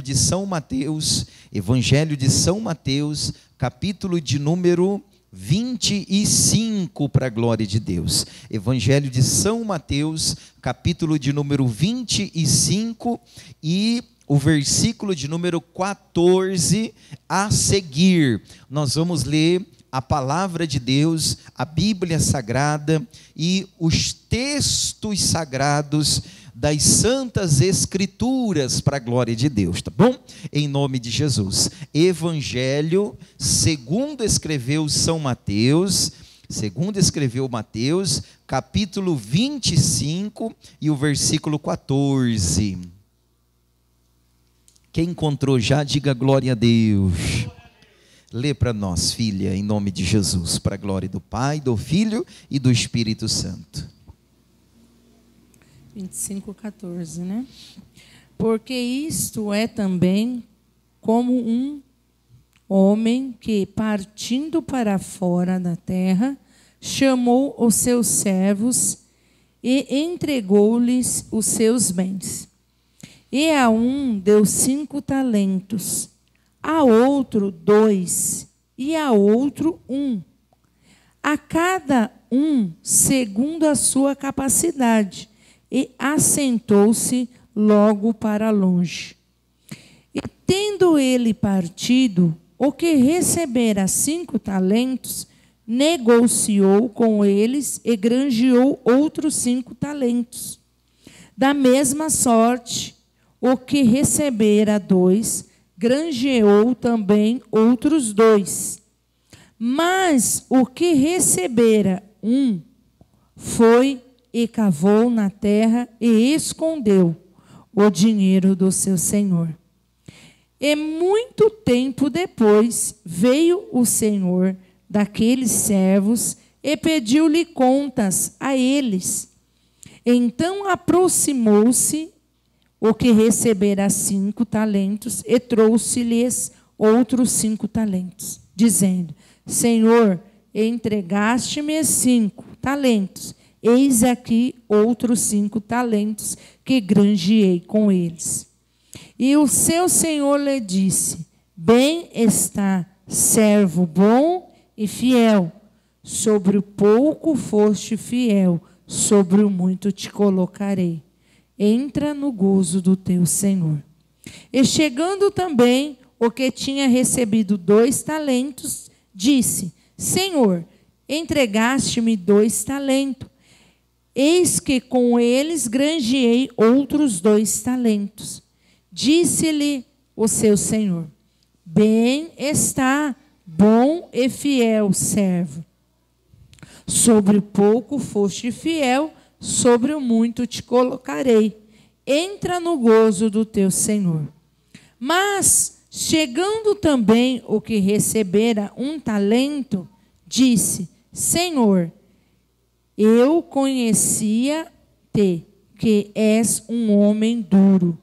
de São Mateus, Evangelho de São Mateus, capítulo de número 25, para a glória de Deus. Evangelho de São Mateus, capítulo de número 25 e o versículo de número 14 a seguir. Nós vamos ler a palavra de Deus, a Bíblia Sagrada e os textos sagrados das Santas Escrituras, para a glória de Deus, tá bom? Em nome de Jesus. Evangelho, segundo escreveu São Mateus, capítulo 25 e o versículo 14. Quem encontrou já, diga glória a Deus. Lê para nós, filha, em nome de Jesus, para a glória do Pai, do Filho e do Espírito Santo. 25:14, né? Porque isto é também como um homem que, partindo para fora da terra, chamou os seus servos e entregou-lhes os seus bens. E a um deu 5 talentos, a outro 2, e a outro 1, a cada um segundo a sua capacidade. E assentou-se logo para longe. E tendo ele partido, o que recebera 5 talentos, negociou com eles e granjeou outros 5 talentos. Da mesma sorte, o que recebera 2, granjeou também outros 2. Mas o que recebera 1, foi e cavou na terra e escondeu o dinheiro do seu senhor. E muito tempo depois veio o senhor daqueles servos e pediu-lhe contas a eles. Então aproximou-se o que recebera 5 talentos e trouxe-lhes outros 5 talentos, dizendo: Senhor, entregaste-me 5 talentos. Eis aqui outros 5 talentos que granjeei com eles. E o seu senhor lhe disse: Bem está, servo bom e fiel. Sobre o pouco foste fiel, sobre o muito te colocarei. Entra no gozo do teu senhor. E chegando também o que tinha recebido 2 talentos, disse: Senhor, entregaste-me 2 talentos. Eis que com eles granjeei outros 2 talentos. Disse-lhe o seu senhor: Bem está, bom e fiel servo. Sobre o pouco foste fiel, sobre o muito te colocarei. Entra no gozo do teu senhor. Mas, chegando também o que recebera 1 talento, disse: Senhor, eu conhecia-te, que és um homem duro,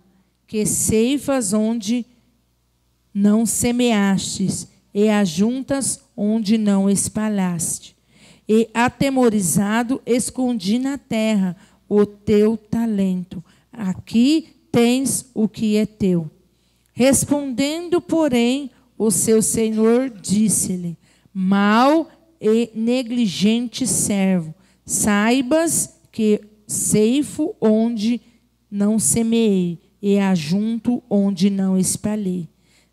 que ceifas onde não semeastes, e ajuntas onde não espalhaste. E, atemorizado, escondi na terra o teu talento. Aqui tens o que é teu. Respondendo, porém, o seu senhor disse-lhe: Mau e negligente servo, saibas que ceifo onde não semeei e ajunto onde não espalhei.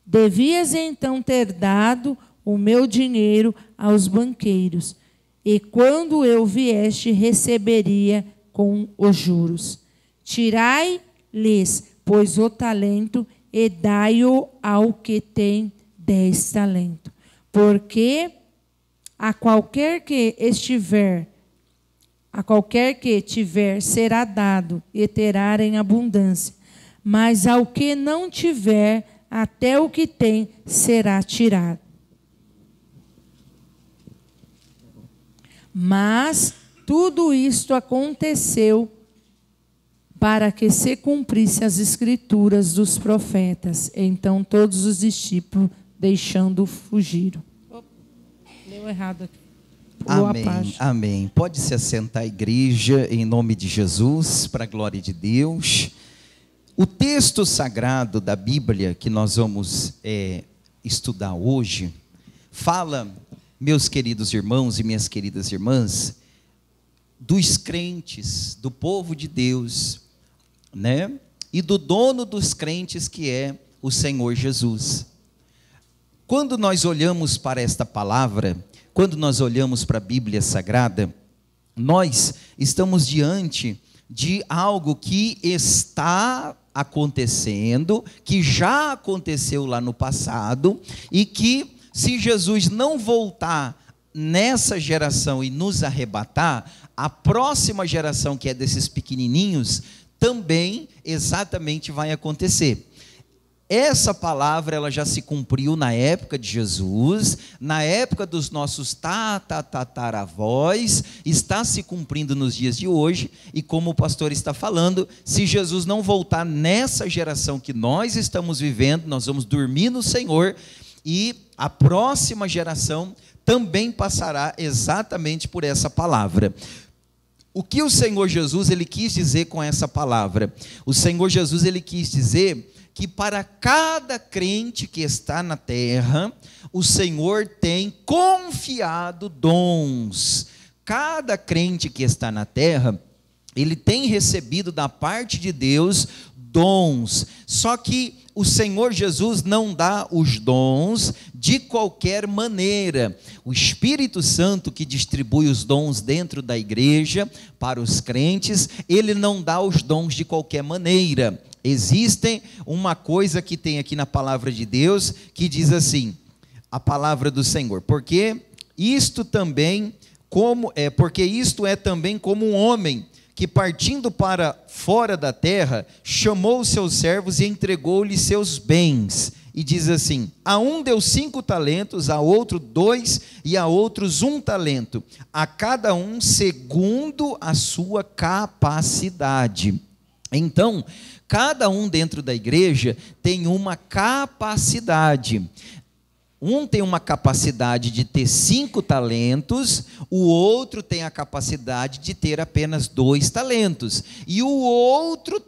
Devias então ter dado o meu dinheiro aos banqueiros, e quando eu vieste, receberia com os juros. Tirai-lhes, pois, o talento e dai-o ao que tem 10 talentos. Porque a qualquer que tiver será dado e terá em abundância, mas ao que não tiver, até o que tem será tirado. Mas tudo isto aconteceu para que se cumprisse as escrituras dos profetas. Então todos os discípulos, deixando, fugiram. Leu errado aqui. Amém, amém. Pode se assentar, igreja, em nome de Jesus, para a glória de Deus. O texto sagrado da Bíblia que nós vamos estudar hoje, fala, meus queridos irmãos e minhas queridas irmãs, dos crentes, do povo de Deus, né? E do dono dos crentes, que é o Senhor Jesus. Quando nós olhamos para esta palavra, quando nós olhamos para a Bíblia Sagrada, nós estamos diante de algo que está acontecendo, que já aconteceu lá no passado, e que, se Jesus não voltar nessa geração e nos arrebatar, a próxima geração, que é desses pequenininhos, também exatamente vai acontecer. Essa palavra, ela já se cumpriu na época de Jesus, na época dos nossos tataravós, está se cumprindo nos dias de hoje, e como o pastor está falando, se Jesus não voltar nessa geração que nós estamos vivendo, nós vamos dormir no Senhor, e a próxima geração também passará exatamente por essa palavra. O que o Senhor Jesus, ele quis dizer com essa palavra? O Senhor Jesus, ele quis dizer que para cada crente que está na terra, o Senhor tem confiado dons. Cada crente que está na terra, ele tem recebido da parte de Deus dons. Só que o Senhor Jesus não dá os dons de qualquer maneira. O Espírito Santo, que distribui os dons dentro da igreja para os crentes, ele não dá os dons de qualquer maneira. Existe uma coisa que tem aqui na palavra de Deus, que diz assim, a palavra do Senhor, porque isto é também como um homem que, partindo para fora da terra, chamou os seus servos e entregou-lhes seus bens. E diz assim, a um deu 5 talentos, a outro 2 e a outros 1 talento, a cada um segundo a sua capacidade. Então, cada um dentro da igreja tem uma capacidade. Um tem uma capacidade de ter 5 talentos, o outro tem a capacidade de ter apenas 2 talentos. E o outro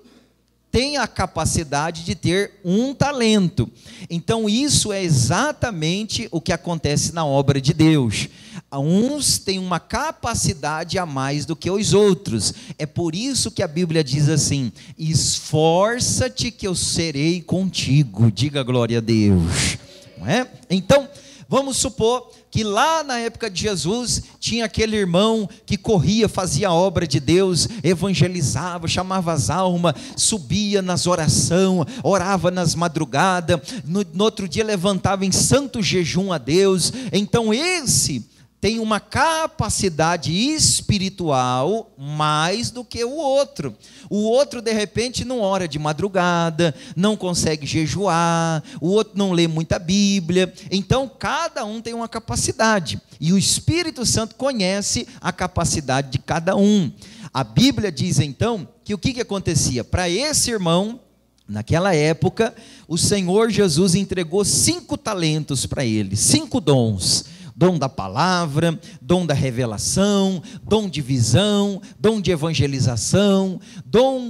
tem a capacidade de ter 1 talento. Então, isso é exatamente o que acontece na obra de Deus. Uns têm uma capacidade a mais do que os outros. É por isso que a Bíblia diz assim, esforça-te que eu serei contigo. Diga glória a Deus. Não é? Então, vamos supor que lá na época de Jesus, tinha aquele irmão que corria, fazia a obra de Deus, evangelizava, chamava as almas, subia nas orações, orava nas madrugadas, no outro dia levantava em santo jejum a Deus. Então esse tem uma capacidade espiritual mais do que o outro. O outro, de repente, não ora de madrugada, não consegue jejuar, o outro não lê muita Bíblia. Então, cada um tem uma capacidade. E o Espírito Santo conhece a capacidade de cada um. A Bíblia diz, então, que o que acontecia? Para esse irmão, naquela época, o Senhor Jesus entregou 5 talentos para ele, 5 dons. Dom da palavra, dom da revelação, dom de visão, dom de evangelização,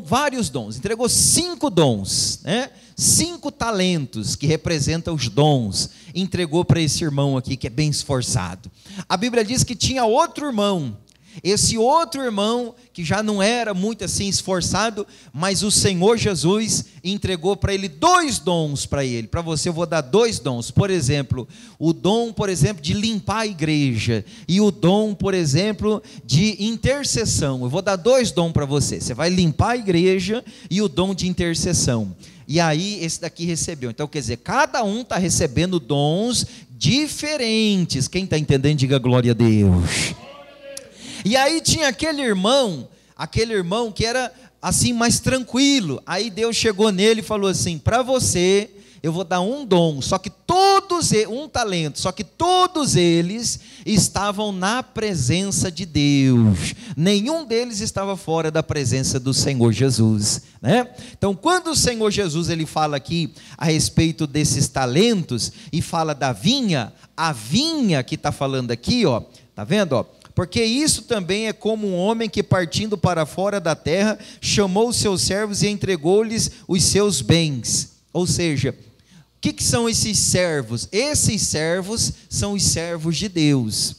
vários dons. Entregou 5 dons, né? 5 talentos, que representam os dons. Entregou para esse irmão aqui, que é bem esforçado. A Bíblia diz que tinha outro irmão. Esse outro irmão, que já não era muito assim esforçado, mas o Senhor Jesus entregou para ele 2 dons para ele. Para você eu vou dar 2 dons. Por exemplo, o dom, de limpar a igreja. E o dom, de intercessão. Eu vou dar 2 dons para você. Você vai limpar a igreja e o dom de intercessão. E aí esse daqui recebeu. Então quer dizer, cada um está recebendo dons diferentes. Quem está entendendo, diga glória a Deus. E aí tinha aquele irmão que era assim mais tranquilo. Aí Deus chegou nele e falou assim, para você eu vou dar 1 dom, só que um talento, só que todos eles estavam na presença de Deus. Nenhum deles estava fora da presença do Senhor Jesus, né? Então, quando o Senhor Jesus ele fala aqui a respeito desses talentos e fala da vinha, a vinha que está falando aqui, ó, tá vendo? Ó, porque isso também é como um homem que, partindo para fora da terra, chamou os seus servos e entregou-lhes os seus bens. Ou seja, o que são esses servos? Esses servos são os servos de Deus.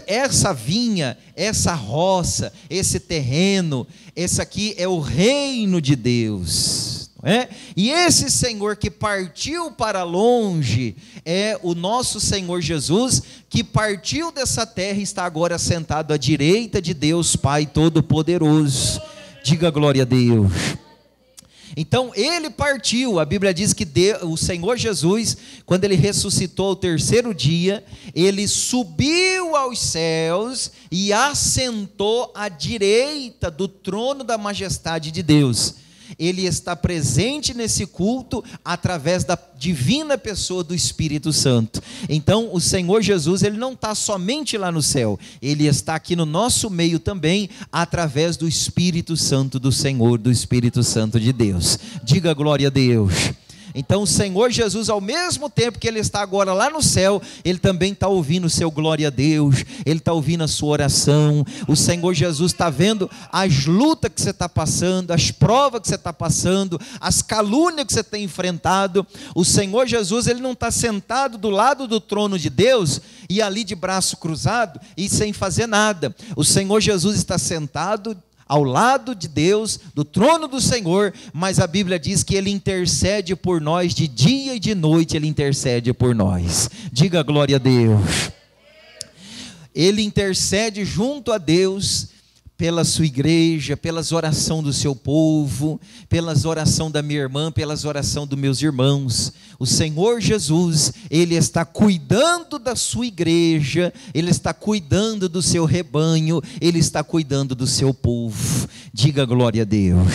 Essa vinha, essa roça, esse terreno, esse aqui é o reino de Deus, não é? E esse Senhor que partiu para longe é o nosso Senhor Jesus, que partiu dessa terra e está agora sentado à direita de Deus Pai Todo-Poderoso. Diga glória a Deus. Então ele partiu, a Bíblia diz que o Senhor Jesus, quando ele ressuscitou ao terceiro dia, ele subiu aos céus e assentou à direita do trono da majestade de Deus. Ele está presente nesse culto através da divina pessoa do Espírito Santo. Então o Senhor Jesus, ele não está somente lá no céu, ele está aqui no nosso meio também, através do Espírito Santo do Senhor, do Espírito Santo de Deus. Diga glória a Deus. Então o Senhor Jesus, ao mesmo tempo que ele está agora lá no céu, ele também está ouvindo o seu glória a Deus, ele está ouvindo a sua oração. O Senhor Jesus está vendo as lutas que você está passando, as provas que você está passando, as calúnias que você tem enfrentado. O Senhor Jesus, ele não está sentado do lado do trono de Deus e ali de braço cruzado e sem fazer nada. O Senhor Jesus está sentado ao lado de Deus, do trono do Senhor, mas a Bíblia diz que ele intercede por nós de dia e de noite, ele intercede por nós. Diga glória a Deus. Ele intercede junto a Deus pela sua igreja, pelas orações do seu povo, pelas orações da minha irmã, pelas orações dos meus irmãos. O Senhor Jesus, ele está cuidando da sua igreja, ele está cuidando do seu rebanho, ele está cuidando do seu povo. Diga glória a Deus.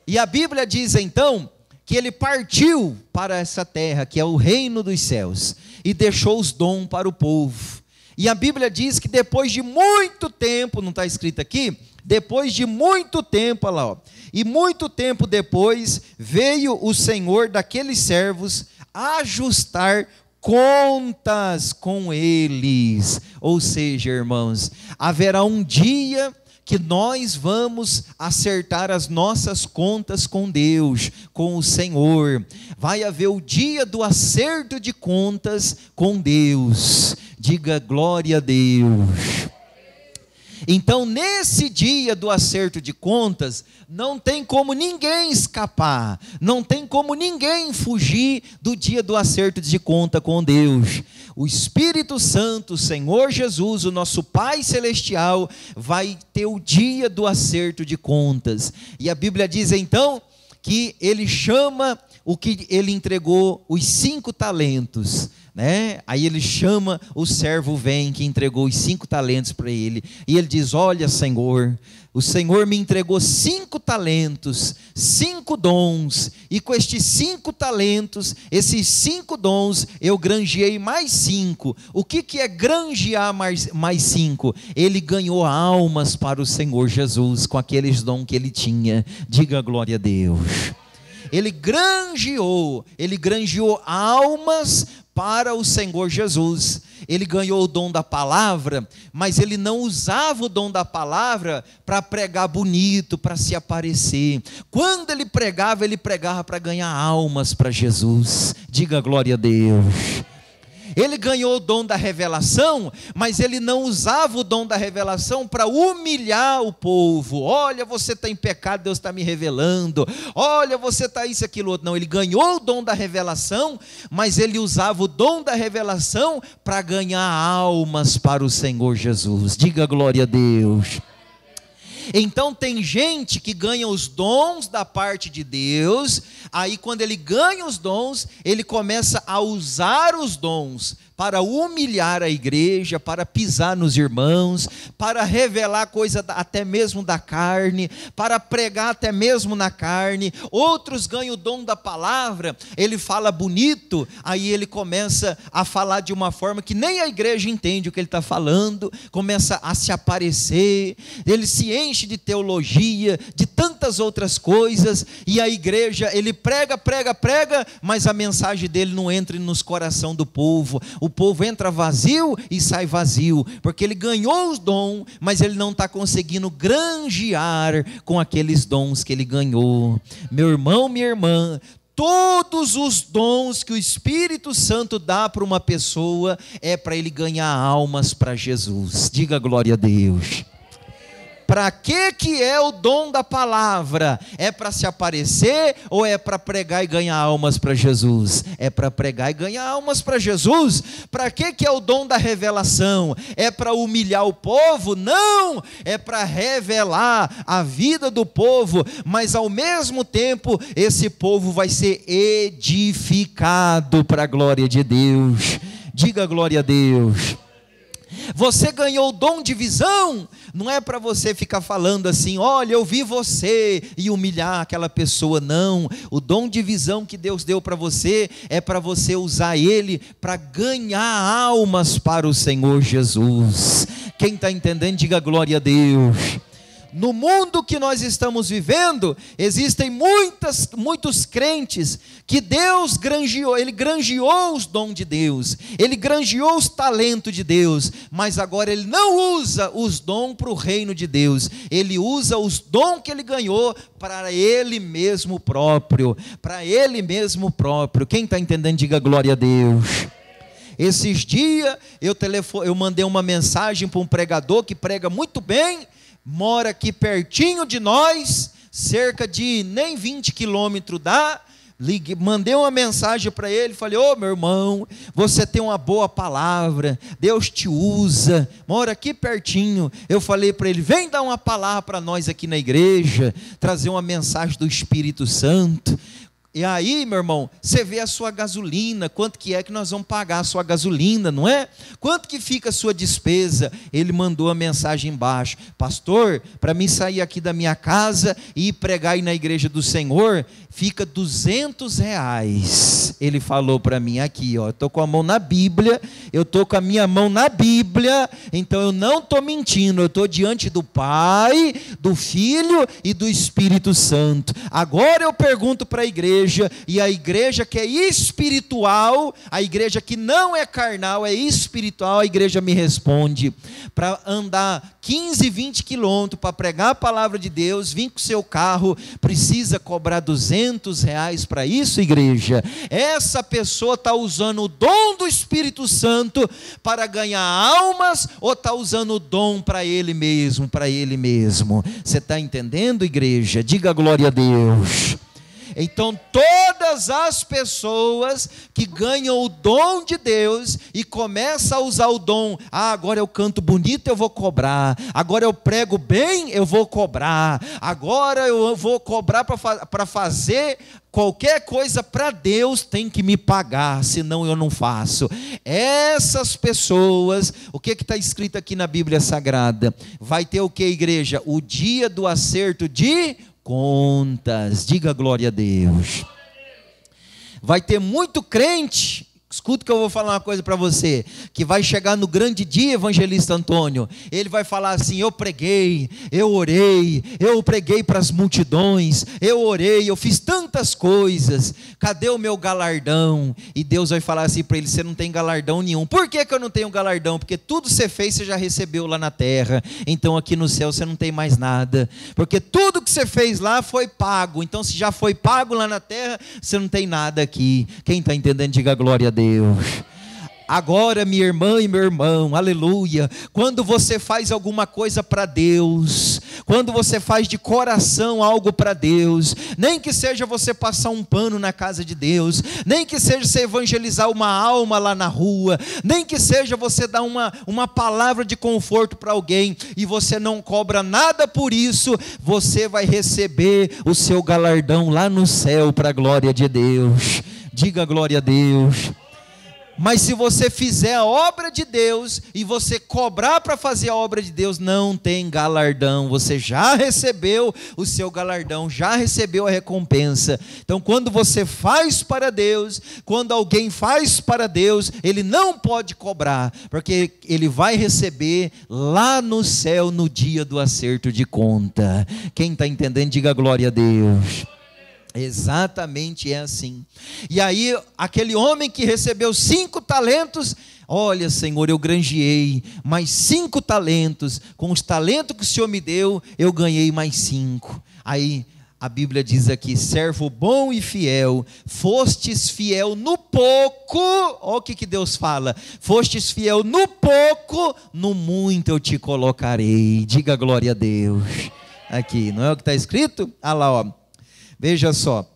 E a Bíblia diz então que ele partiu para essa terra, que é o reino dos céus, e deixou os dons para o povo. E a Bíblia diz que depois de muito tempo, não está escrito aqui, depois de muito tempo, olha lá, ó, e muito tempo depois, veio o Senhor daqueles servos ajustar contas com eles. Ou seja, irmãos, haverá um dia que nós vamos acertar as nossas contas com Deus, com o Senhor. Vai haver o dia do acerto de contas com Deus. Diga glória a Deus. Então, nesse dia do acerto de contas, não tem como ninguém escapar, não tem como ninguém fugir do dia do acerto de conta com Deus. O Espírito Santo, o Senhor Jesus, o nosso Pai Celestial, vai ter o dia do acerto de contas. E a Bíblia diz então que ele chama o que ele entregou, os 5 talentos, né? Aí ele chama, o servo vem que entregou os 5 talentos para ele, e ele diz: olha, Senhor, o Senhor me entregou 5 talentos, 5 dons, e com estes 5 talentos, esses 5 dons, eu granjeei mais 5. O que é granjear mais 5? Ele ganhou almas para o Senhor Jesus, com aqueles dons que ele tinha. Diga glória a Deus. Ele granjeou almas para o Senhor Jesus. Ele ganhou o dom da palavra, mas ele não usava o dom da palavra para pregar bonito, para se aparecer. Quando ele pregava para ganhar almas para Jesus. Diga glória a Deus. Ele ganhou o dom da revelação, mas ele não usava o dom da revelação para humilhar o povo. Olha, você está em pecado, Deus está me revelando. Olha, você está isso, aquilo, outro. Não, ele ganhou o dom da revelação, mas ele usava o dom da revelação para ganhar almas para o Senhor Jesus. Diga glória a Deus. Então tem gente que ganha os dons da parte de Deus, aí quando ele ganha os dons, ele começa a usar os dons para humilhar a igreja, para pisar nos irmãos, para revelar coisa até mesmo da carne, para pregar até mesmo na carne. Outros ganham o dom da palavra, ele fala bonito, aí ele começa a falar de uma forma que nem a igreja entende o que ele está falando, começa a se aparecer, ele se enche de teologia, de tantas outras coisas, e a igreja, ele prega, mas a mensagem dele não entra nos corações do povo. o povo entra vazio e sai vazio, porque ele ganhou os dons, mas ele não está conseguindo granjear com aqueles dons que ele ganhou. Meu irmão, minha irmã, todos os dons que o Espírito Santo dá para uma pessoa é para ele ganhar almas para Jesus. Diga glória a Deus. Para que é o dom da palavra? É para se aparecer ou é para pregar e ganhar almas para Jesus? É para pregar e ganhar almas para Jesus. Para que é o dom da revelação? É para humilhar o povo? Não! É para revelar a vida do povo, mas ao mesmo tempo esse povo vai ser edificado para a glória de Deus. Diga glória a Deus. Você ganhou o dom de visão, não é para você ficar falando assim, olha, eu vi você, e humilhar aquela pessoa, não. O dom de visão que Deus deu para você, é para você usar ele, para ganhar almas para o Senhor Jesus. Quem está entendendo, diga glória a Deus. No mundo que nós estamos vivendo, existem muitos crentes que Deus granjeou, ele granjeou os dons de Deus, ele granjeou os talentos de Deus, mas agora ele não usa os dons para o reino de Deus, ele usa os dons que ele ganhou para ele mesmo próprio, Quem está entendendo, diga glória a Deus. Esses dias eu mandei uma mensagem para um pregador que prega muito bem, mora aqui pertinho de nós, cerca de nem 20 quilômetros dá. Mandei uma mensagem para ele, falei, ô meu irmão, você tem uma boa palavra, Deus te usa, mora aqui pertinho. Eu falei para ele, vem dar uma palavra para nós aqui na igreja, trazer uma mensagem do Espírito Santo. E aí, meu irmão, você vê a sua gasolina, quanto que é que nós vamos pagar a sua gasolina, não é? Quanto que fica a sua despesa? Ele mandou a mensagem embaixo, pastor, para mim sair aqui da minha casa e ir pregar aí na igreja do Senhor, fica R$200. Ele falou para mim aqui, ó, eu estou com a mão na Bíblia, então eu não estou mentindo, eu estou diante do Pai, do Filho e do Espírito Santo. Agora eu pergunto para a igreja, e a igreja que é espiritual, a igreja que não é carnal, é espiritual, a igreja me responde, para andar 15, 20 quilômetros, para pregar a palavra de Deus, vir com o seu carro, precisa cobrar R$200 para isso, igreja? Essa pessoa está usando o dom do Espírito Santo para ganhar almas, ou está usando o dom para ele mesmo, Você está entendendo, igreja? Diga glória a Deus. Então todas as pessoas que ganham o dom de Deus e começam a usar o dom, agora eu canto bonito, eu vou cobrar, agora eu prego bem, eu vou cobrar, agora eu vou cobrar para fazer qualquer coisa para Deus, tem que me pagar, senão eu não faço. Essas pessoas, o que está escrito aqui na Bíblia Sagrada? Vai ter o que, igreja? O dia do acerto de contas. Diga glória a Deus. Vai ter muito crente, escuta que eu vou falar uma coisa para você, que vai chegar no grande dia, evangelista Antônio, ele vai falar assim, eu preguei, eu orei, eu preguei para as multidões, eu orei, eu fiz tantas coisas, cadê o meu galardão? E Deus vai falar assim para ele, você não tem galardão nenhum. Por que eu não tenho galardão? Porque tudo que você fez, você já recebeu lá na terra, então aqui no céu você não tem mais nada, porque tudo que você fez lá foi pago, então se já foi pago lá na terra, você não tem nada aqui. Quem está entendendo, diga glória a Deus. Agora, minha irmã e meu irmão, aleluia, quando você faz alguma coisa para Deus, quando você faz de coração algo para Deus, nem que seja você passar um pano na casa de Deus, nem que seja você evangelizar uma alma lá na rua, nem que seja você dar uma palavra de conforto para alguém, e você não cobra nada por isso, você vai receber o seu galardão lá no céu para a glória de Deus. Diga glória a Deus. Mas se você fizer a obra de Deus e você cobrar para fazer a obra de Deus, não tem galardão. Você já recebeu o seu galardão, já recebeu a recompensa. Então quando você faz para Deus, quando alguém faz para Deus, ele não pode cobrar, porque ele vai receber lá no céu no dia do acerto de conta. Quem está entendendo, diga glória a Deus. Exatamente é assim. E aí aquele homem que recebeu 5 talentos, Olha, Senhor, eu granjeei mais 5 talentos, com os talentos que o Senhor me deu, eu ganhei mais 5. Aí a Bíblia diz aqui: servo bom e fiel, fostes fiel no pouco. Olha o que Deus fala: fostes fiel no pouco, no muito eu te colocarei. Diga glória a Deus. Aqui, não é o que está escrito? Ah lá, ó. Veja só.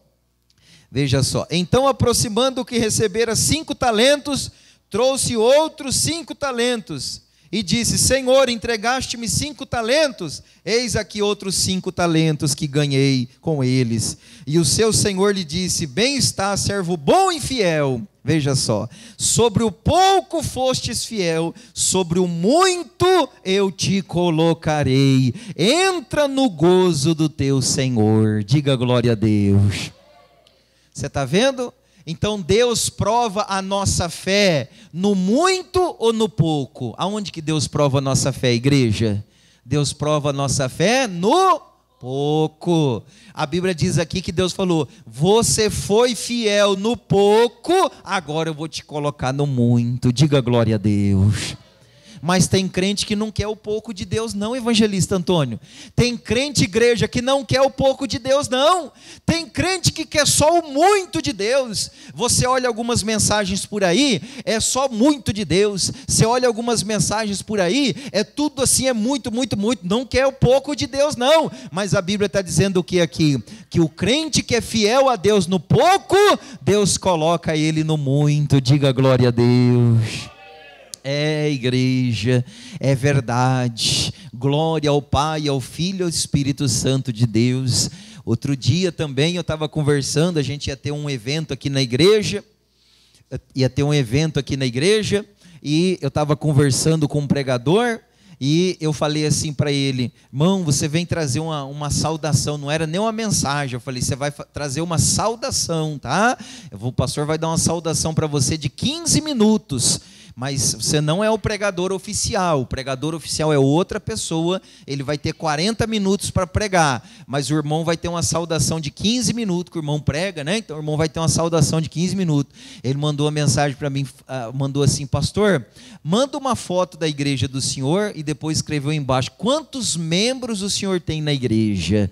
Então, aproximando o que recebera 5 talentos, trouxe outros 5 talentos, e disse: Senhor, entregaste-me 5 talentos, eis aqui outros 5 talentos que ganhei com eles. E o seu senhor lhe disse: bem está, servo bom e fiel. Veja só, sobre o pouco fostes fiel, sobre o muito eu te colocarei. Entra no gozo do teu Senhor. Diga glória a Deus. Você está vendo? Então Deus prova a nossa fé no muito ou no pouco? Aonde que Deus prova a nossa fé, igreja? Deus prova a nossa fé no pouco. A Bíblia diz aqui que Deus falou: você foi fiel no pouco, agora eu vou te colocar no muito. Diga glória a Deus. Mas tem crente que não quer o pouco de Deus não, evangelista Antônio. Tem crente, igreja, que não quer o pouco de Deus não. Tem crente que quer só o muito de Deus. Você olha algumas mensagens por aí, é só muito de Deus. Você olha algumas mensagens por aí, é tudo assim, é muito, muito, muito. Não quer o pouco de Deus não. Mas a Bíblia está dizendo o que aqui? Que o crente que é fiel a Deus no pouco, Deus coloca ele no muito. Diga glória a Deus. É, igreja, é verdade. Glória ao Pai, ao Filho e ao Espírito Santo de Deus. Outro dia também eu estava conversando, a gente ia ter um evento aqui na igreja, e eu estava conversando com um pregador, e eu falei assim para ele: irmão, você vem trazer uma saudação, não era nem uma mensagem. Eu falei: você vai trazer uma saudação, tá? O pastor vai dar uma saudação para você de 15 minutos. Mas você não é o pregador oficial. O pregador oficial é outra pessoa. Ele vai ter 40 minutos para pregar. Mas o irmão vai ter uma saudação de 15 minutos, que o irmão prega, né? Então o irmão vai ter uma saudação de 15 minutos. Ele mandou uma mensagem para mim, mandou assim: pastor, manda uma foto da igreja do senhor, e depois escreveu embaixo: quantos membros o senhor tem na igreja?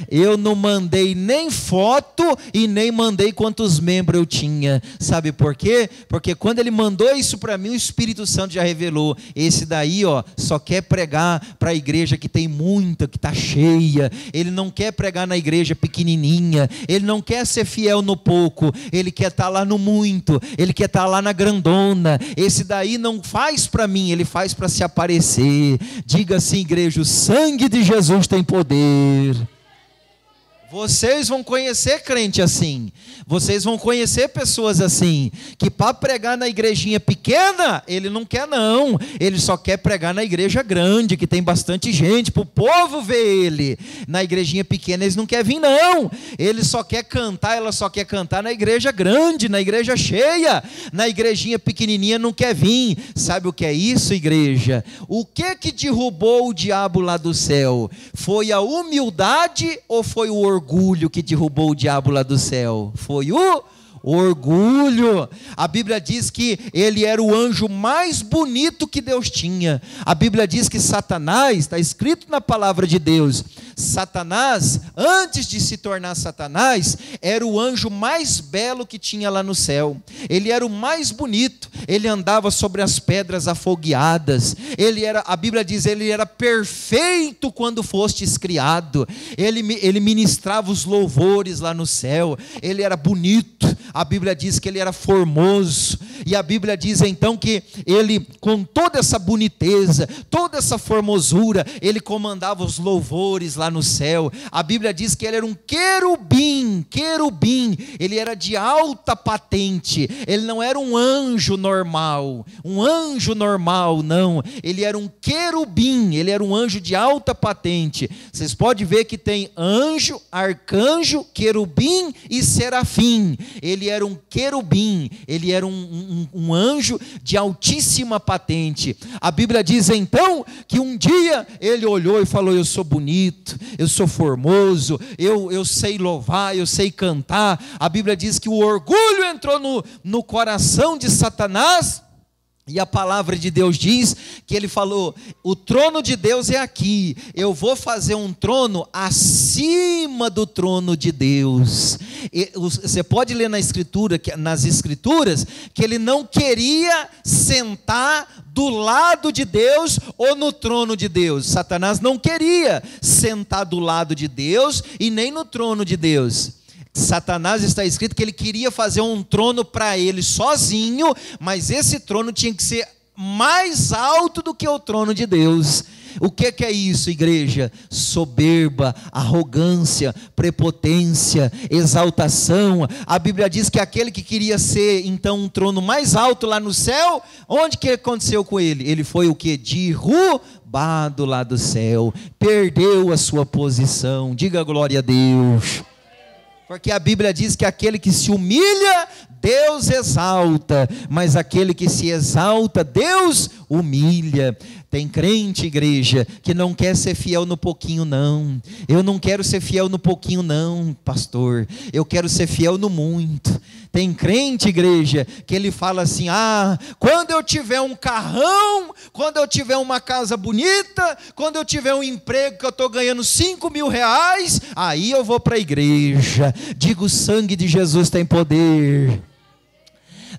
Eu não mandei nem foto e nem mandei quantos membros eu tinha. Sabe por quê? Porque quando ele mandou isso para mim, o Espírito Santo já revelou: esse daí, ó, só quer pregar para a igreja que tem muita, que está cheia. Ele não quer pregar na igreja pequenininha. Ele não quer ser fiel no pouco. Ele quer estar lá no muito. Ele quer estar lá na grandona. Esse daí não faz para mim, ele faz para se aparecer. Diga assim, igreja: o sangue de Jesus tem poder. Vocês vão conhecer crente assim, vocês vão conhecer pessoas assim, que para pregar na igrejinha pequena, ele não quer não, ele só quer pregar na igreja grande, que tem bastante gente, para o povo ver ele. Na igrejinha pequena eles não querem vir não, ele só quer cantar, ela só quer cantar na igreja grande, na igreja cheia. Na igrejinha pequenininha não quer vir. Sabe o que é isso, igreja? O que derrubou o diabo lá do céu? Foi a humildade ou foi o orgulho que derrubou o diabo lá do céu? Foi o orgulho. A Bíblia diz que ele era o anjo mais bonito que Deus tinha. A Bíblia diz que Satanás, está escrito na palavra de Deus, Satanás, antes de se tornar Satanás, era o anjo mais belo que tinha lá no céu. Ele era o mais bonito. Ele andava sobre as pedras afogueadas. A Bíblia diz, ele era perfeito quando fostes criado. Ele ministrava os louvores lá no céu. Ele era bonito. A Bíblia diz que ele era formoso. E a Bíblia diz então que ele, com toda essa boniteza, toda essa formosura, ele comandava os louvores lá no céu. A Bíblia diz que ele era um querubim. Ele era de alta patente. Ele não era um anjo normal, não. Ele era um querubim. Ele era um anjo de alta patente. Vocês podem ver que tem anjo, arcanjo, querubim e serafim. Ele era um querubim. Ele era um anjo de altíssima patente. A Bíblia diz então que um dia ele olhou e falou: eu sou bonito, eu sou formoso, eu sei louvar, eu sei cantar. A Bíblia diz que o orgulho entrou no coração de Satanás, E a palavra de Deus diz que ele falou: o trono de Deus é aqui, eu vou fazer um trono acima do trono de Deus. Você pode ler nas escrituras, que ele não queria sentar do lado de Deus ou no trono de Deus. Satanás não queria sentar do lado de Deus e nem no trono de Deus. Satanás, está escrito que ele queria fazer um trono para ele sozinho, mas esse trono tinha que ser mais alto do que o trono de Deus. O que é isso, igreja? Soberba, arrogância, prepotência, exaltação. A Bíblia diz que aquele que queria ser então um trono mais alto lá no céu, onde que aconteceu com ele? Ele foi o que? Derrubado lá do céu, perdeu a sua posição. Diga glória a Deus. Porque a Bíblia diz que aquele que se humilha, Deus exalta, mas aquele que se exalta, Deus humilha. Tem crente, igreja, que não quer ser fiel no pouquinho, não. Eu não quero ser fiel no pouquinho, não, pastor. Eu quero ser fiel no muito. Tem crente, igreja, que ele fala assim: quando eu tiver um carrão, quando eu tiver uma casa bonita, quando eu tiver um emprego que eu estou ganhando 5 mil reais, aí eu vou para a igreja. Digo, o sangue de Jesus tem poder.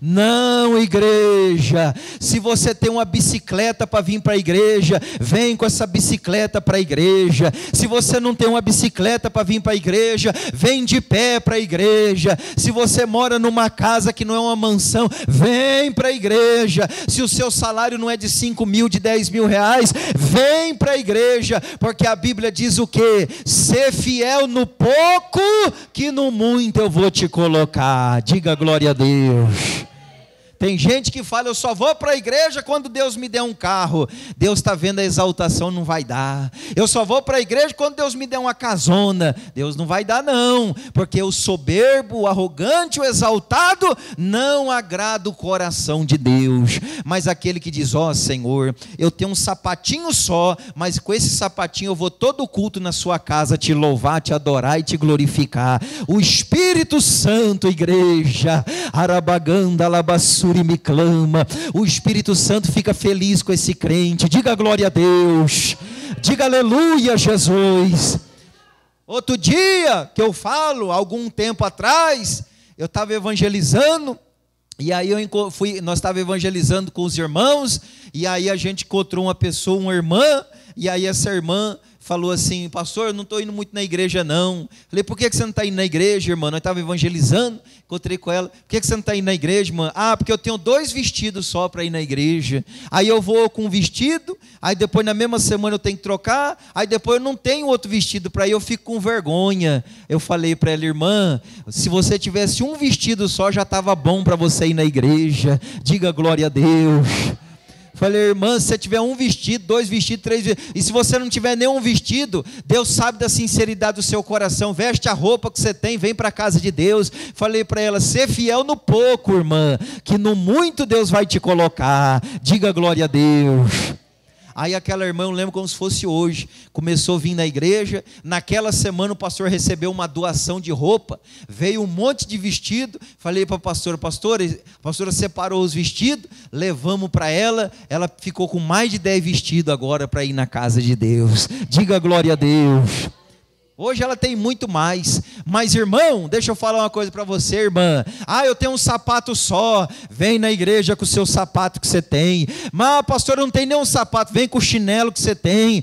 Não, igreja, se você tem uma bicicleta para vir para a igreja, vem com essa bicicleta para a igreja. Se você não tem uma bicicleta para vir para a igreja, vem de pé para a igreja. Se você mora numa casa que não é uma mansão, vem para a igreja. Se o seu salário não é de 5 mil, de 10 mil reais, vem para a igreja, porque a Bíblia diz o quê? Ser fiel no pouco, que no muito eu vou te colocar. Diga glória a Deus. Tem gente que fala: eu só vou para a igreja quando Deus me der um carro. Deus está vendo a exaltação, não vai dar. Eu só vou para a igreja quando Deus me der uma casona. Deus não vai dar, não, porque o soberbo, o arrogante, o exaltado não agrada o coração de Deus. Mas aquele que diz: Senhor, eu tenho um sapatinho só, mas com esse sapatinho eu vou todo culto na sua casa te louvar, te adorar e te glorificar. O Espírito Santo, igreja, arabaganda, alabassura, me clama. O Espírito Santo fica feliz com esse crente. Diga glória a Deus. Diga aleluia, Jesus. Outro dia que eu falo, algum tempo atrás, eu estava evangelizando, e aí nós estávamos evangelizando com os irmãos, e aí a gente encontrou uma pessoa, uma irmã, e aí essa irmã falou assim: pastor, eu não estou indo muito na igreja, não. Falei: por que você não está indo na igreja, irmã? Nós estávamos evangelizando, encontrei com ela. Por que você não está indo na igreja, irmã? Porque eu tenho 2 vestidos só para ir na igreja. Aí eu vou com um vestido, aí depois na mesma semana eu tenho que trocar, aí depois eu não tenho outro vestido para ir, eu fico com vergonha. Eu falei para ela: irmã, se você tivesse um vestido só, já estava bom para você ir na igreja. Diga glória a Deus. Falei: irmã, se você tiver um vestido, 2 vestidos, 3 vestidos, e se você não tiver nenhum vestido, Deus sabe da sinceridade do seu coração, veste a roupa que você tem, vem para a casa de Deus. Falei para ela: ser fiel no pouco, irmã, que no muito Deus vai te colocar. Diga glória a Deus. Aí aquela irmã, eu lembro como se fosse hoje, começou a vir na igreja. Naquela semana o pastor recebeu uma doação de roupa, veio um monte de vestido. Falei para a pastora: a pastora separou os vestidos, levamos para ela. Ela ficou com mais de 10 vestidos agora para ir na casa de Deus. Diga glória a Deus. Hoje ela tem muito mais. Mas irmão, deixa eu falar uma coisa para você, irmã. Eu tenho um sapato só. Vem na igreja com o seu sapato que você tem. Mas pastor, eu não tenho nenhum sapato. Vem com o chinelo que você tem.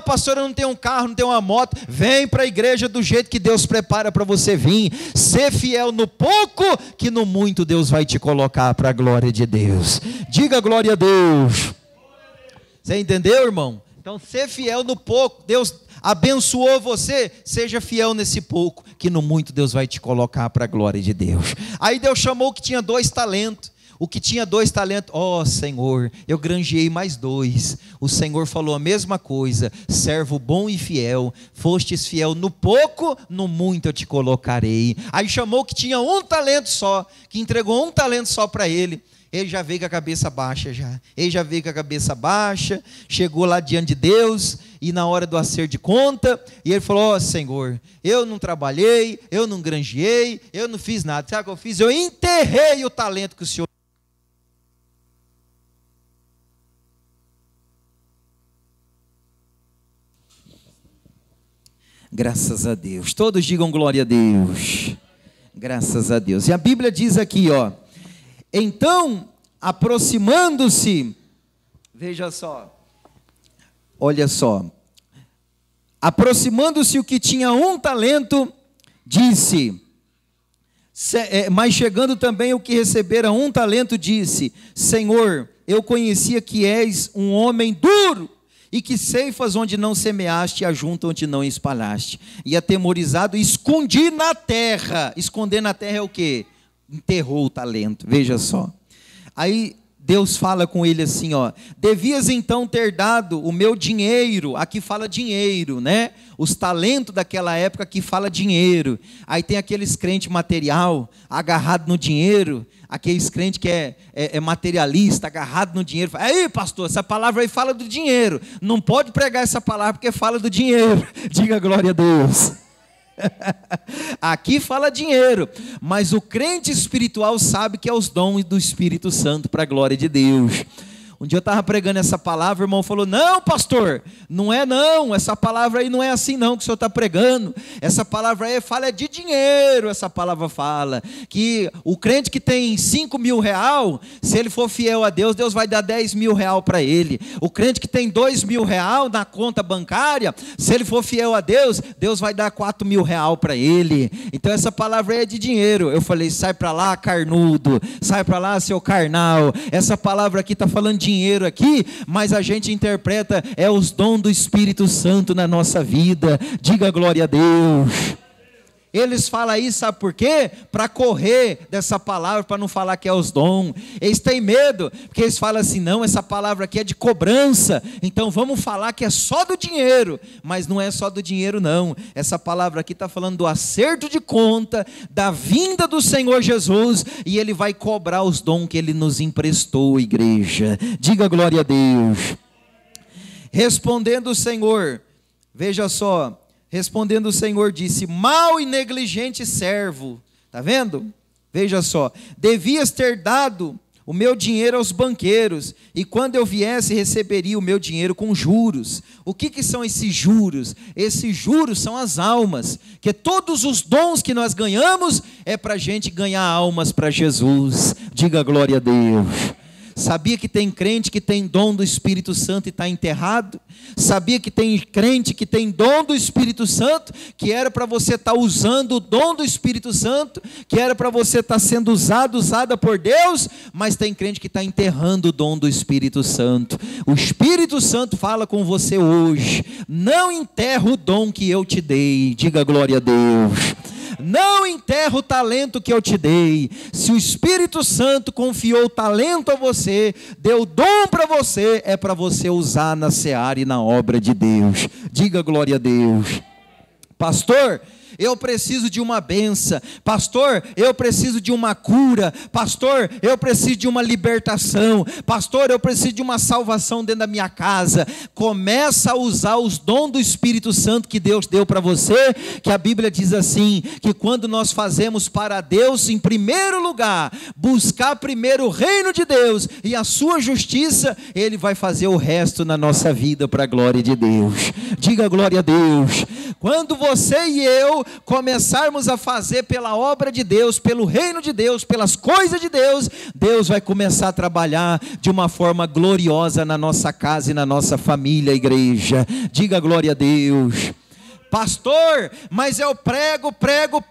Pastor, eu não tenho um carro, não tenho uma moto. Vem para a igreja do jeito que Deus prepara para você vir. Ser fiel no pouco, que no muito Deus vai te colocar para a glória de Deus. Diga glória a Deus. Você entendeu, irmão? Então, ser fiel no pouco. Deus abençoou você, seja fiel nesse pouco, que no muito Deus vai te colocar para a glória de Deus. Aí Deus chamou o que tinha 2 talentos. O que tinha 2 talentos: Senhor, eu granjeei mais 2. O Senhor falou a mesma coisa: servo bom e fiel, fostes fiel no pouco, no muito eu te colocarei. Aí chamou o que tinha 1 talento só, que entregou 1 talento só para ele. Ele já veio com a cabeça baixa chegou lá diante de Deus, e na hora do acerto de conta, e ele falou: Senhor, eu não trabalhei, eu não granjeei, eu não fiz nada. Sabe o que eu fiz? Eu enterrei o talento que o Senhor. Graças a Deus. Todos digam glória a Deus. Graças a Deus. E a Bíblia diz aqui, ó. Então, aproximando-se, veja só. Olha só. Aproximando-se o que tinha 1 talento, disse. Mas chegando também o que recebera 1 talento, disse: Senhor, eu conhecia que és um homem duro, e que ceifas onde não semeaste, e ajunta onde não espalhaste. E atemorizado, escondi na terra. Esconder na terra é o quê? Enterrou o talento, veja só. Aí Deus fala com ele assim, ó: devias então ter dado o meu dinheiro. Aqui fala dinheiro, né? Os talentos daquela época aqui fala dinheiro. Aí tem aqueles crentes material, agarrado no dinheiro. Aqueles crentes que é materialista, agarrado no dinheiro. Aí, pastor, essa palavra aí fala do dinheiro. Não pode pregar essa palavra porque fala do dinheiro. Diga glória a Deus. Aqui fala dinheiro, mas o crente espiritual sabe que é os dons do Espírito Santo para a glória de Deus. Um dia eu estava pregando essa palavra, o irmão falou: não, pastor, não é não, essa palavra aí não é assim não que o senhor está pregando. Essa palavra aí fala de dinheiro. Essa palavra fala que o crente que tem 5 mil real, se ele for fiel a Deus, Deus vai dar 10 mil real para ele. O crente que tem 2 mil real na conta bancária, se ele for fiel a Deus, Deus vai dar 4 mil real para ele. Então essa palavra aí é de dinheiro. Eu falei: sai para lá, carnudo, sai para lá, seu carnal. Essa palavra aqui está falando de dinheiro aqui, mas a gente interpreta os dons do Espírito Santo na nossa vida. Diga glória a Deus. Eles falam isso, sabe por quê? Para correr dessa palavra, para não falar que é os dons. Eles têm medo, porque eles falam assim: não, essa palavra aqui é de cobrança, então vamos falar que é só do dinheiro. Mas não é só do dinheiro não. Essa palavra aqui está falando do acerto de conta, da vinda do Senhor Jesus, e Ele vai cobrar os dons que Ele nos emprestou, igreja. Diga glória a Deus. Respondendo o Senhor, veja só, respondendo o Senhor disse: mau e negligente servo. Está vendo? Veja só. Devias ter dado o meu dinheiro aos banqueiros, e quando eu viesse receberia o meu dinheiro com juros. O que são esses juros? Esses juros são as almas, que todos os dons que nós ganhamos é para a gente ganhar almas para Jesus. Diga glória a Deus. Sabia que tem crente que tem dom do Espírito Santo e está enterrado? Sabia que tem crente que tem dom do Espírito Santo, que era para você estar usando o dom do Espírito Santo, que era para você estar sendo usada por Deus, mas tem crente que está enterrando o dom do Espírito Santo. O Espírito Santo fala com você hoje: não enterra o dom que eu te dei. Diga glória a Deus. Não enterra o talento que eu te dei. Se o Espírito Santo confiou o talento a você, deu dom para você, é para você usar na seara e na obra de Deus. Diga glória a Deus. Pastor, eu preciso de uma benção. Pastor, eu preciso de uma cura. Pastor, eu preciso de uma libertação. Pastor, eu preciso de uma salvação dentro da minha casa. Começa a usar os dons do Espírito Santo que Deus deu para você, que a Bíblia diz assim, que quando nós fazemos para Deus, em primeiro lugar, buscar primeiro o reino de Deus e a sua justiça, Ele vai fazer o resto na nossa vida para a glória de Deus. Diga glória a Deus. Quando você e eu começarmos a fazer pela obra de Deus, pelo reino de Deus, pelas coisas de Deus, Deus vai começar a trabalhar de uma forma gloriosa na nossa casa e na nossa família, igreja. Diga glória a Deus. Pastor, mas eu prego